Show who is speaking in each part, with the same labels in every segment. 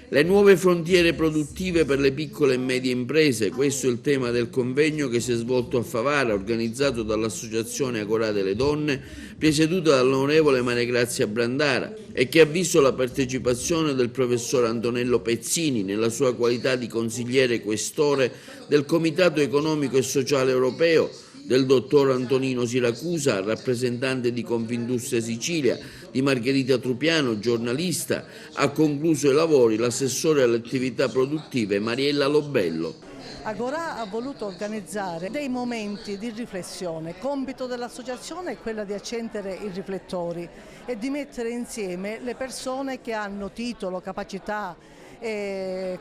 Speaker 1: Le nuove frontiere produttive per le piccole e medie imprese, questo è il tema del convegno che si è svolto a Favara, organizzato dall'Associazione Agorà delle Donne, presieduta dall'onorevole Maria Brandara, e che ha visto la partecipazione del professor Antonello Pezzini nella sua qualità di consigliere questore del Comitato Economico e Sociale Europeo, del dottor Antonino Siracusa, rappresentante di Confindustria Sicilia, di Margherita Trupiano, giornalista. Ha concluso i lavori l'assessore alle attività produttive Mariella Lobello.
Speaker 2: Agorà ha voluto organizzare dei momenti di riflessione. Compito dell'associazione è quello di accendere i riflettori e di mettere insieme le persone che hanno titolo, capacità e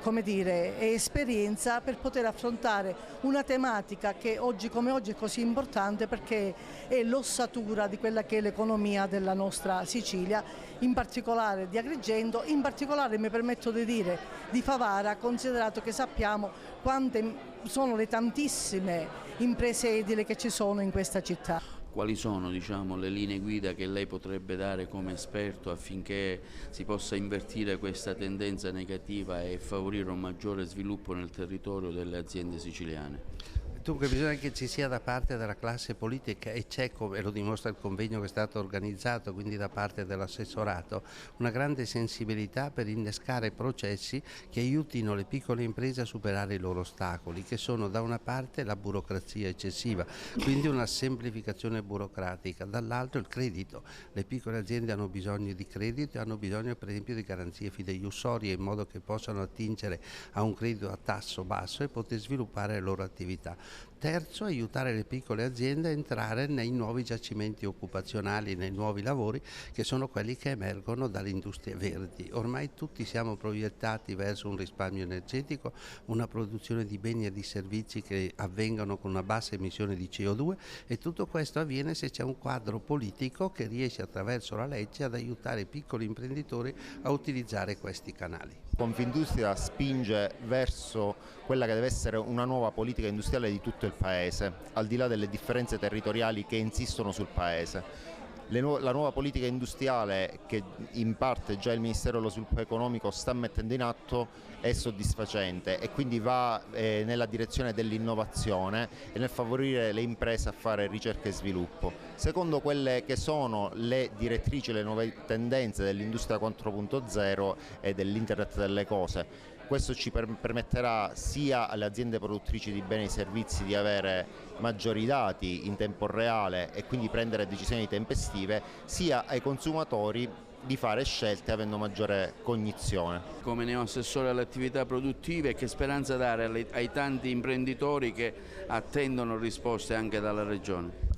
Speaker 2: esperienza per poter affrontare una tematica che oggi come oggi è così importante, perché è l'ossatura di quella che è l'economia della nostra Sicilia, in particolare di Agrigento, in particolare mi permetto di dire di Favara, considerato che sappiamo quante sono le tantissime imprese edili che ci sono in questa città.
Speaker 1: Quali sono, le linee guida che lei potrebbe dare come esperto affinché si possa invertire questa tendenza negativa e favorire un maggiore sviluppo nel territorio delle aziende siciliane?
Speaker 3: Dunque bisogna che ci sia da parte della classe politica, e c'è, come lo dimostra il convegno che è stato organizzato, quindi da parte dell'assessorato, una grande sensibilità per innescare processi che aiutino le piccole imprese a superare i loro ostacoli, che sono da una parte la burocrazia eccessiva, quindi una semplificazione burocratica, dall'altro il credito. Le piccole aziende hanno bisogno di credito e hanno bisogno per esempio di garanzie fideiussorie in modo che possano attingere a un credito a tasso basso e poter sviluppare le loro attività. Terzo, aiutare le piccole aziende a entrare nei nuovi giacimenti occupazionali, nei nuovi lavori che sono quelli che emergono dalle industrie verdi. Ormai tutti siamo proiettati verso un risparmio energetico, una produzione di beni e di servizi che avvengano con una bassa emissione di CO2, e tutto questo avviene se c'è un quadro politico che riesce attraverso la legge ad aiutare i piccoli imprenditori a utilizzare questi canali.
Speaker 4: Confindustria spinge verso quella che deve essere una nuova politica industriale di tutto il Paese, al di là delle differenze territoriali che insistono sul Paese. La nuova politica industriale che in parte già il Ministero dello Sviluppo Economico sta mettendo in atto è soddisfacente e quindi va nella direzione dell'innovazione e nel favorire le imprese a fare ricerca e sviluppo. Secondo quelle che sono le direttrici, le nuove tendenze dell'industria 4.0 e dell'internet delle cose, questo ci permetterà sia alle aziende produttrici di beni e servizi di avere maggiori dati in tempo reale e quindi prendere decisioni tempestive, sia ai consumatori di fare scelte avendo maggiore cognizione.
Speaker 1: Come neoassessore alle attività produttive, che speranza dare ai tanti imprenditori che attendono risposte anche dalla Regione?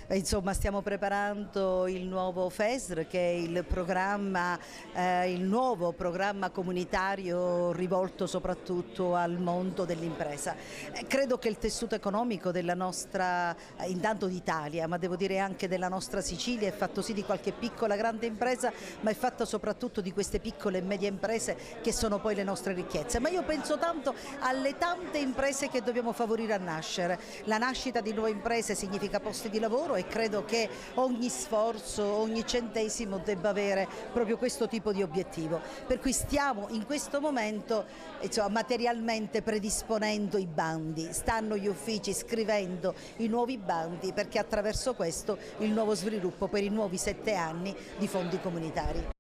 Speaker 5: Insomma, stiamo preparando il nuovo FESR, che è il nuovo programma comunitario rivolto soprattutto al mondo dell'impresa. Credo che il tessuto economico della nostra, intanto d'Italia, ma devo dire anche della nostra Sicilia, è fatto sì di qualche piccola grande impresa, ma è fatto soprattutto di queste piccole e medie imprese che sono poi le nostre ricchezze. Ma io penso tanto alle tante imprese che dobbiamo favorire a nascere. La nascita di nuove imprese significa posti di lavoro, e credo che ogni sforzo, ogni centesimo debba avere proprio questo tipo di obiettivo. Per cui stiamo in questo momento materialmente predisponendo i bandi, stanno gli uffici scrivendo i nuovi bandi, perché attraverso questo il nuovo sviluppo per i nuovi 7 anni di fondi comunitari.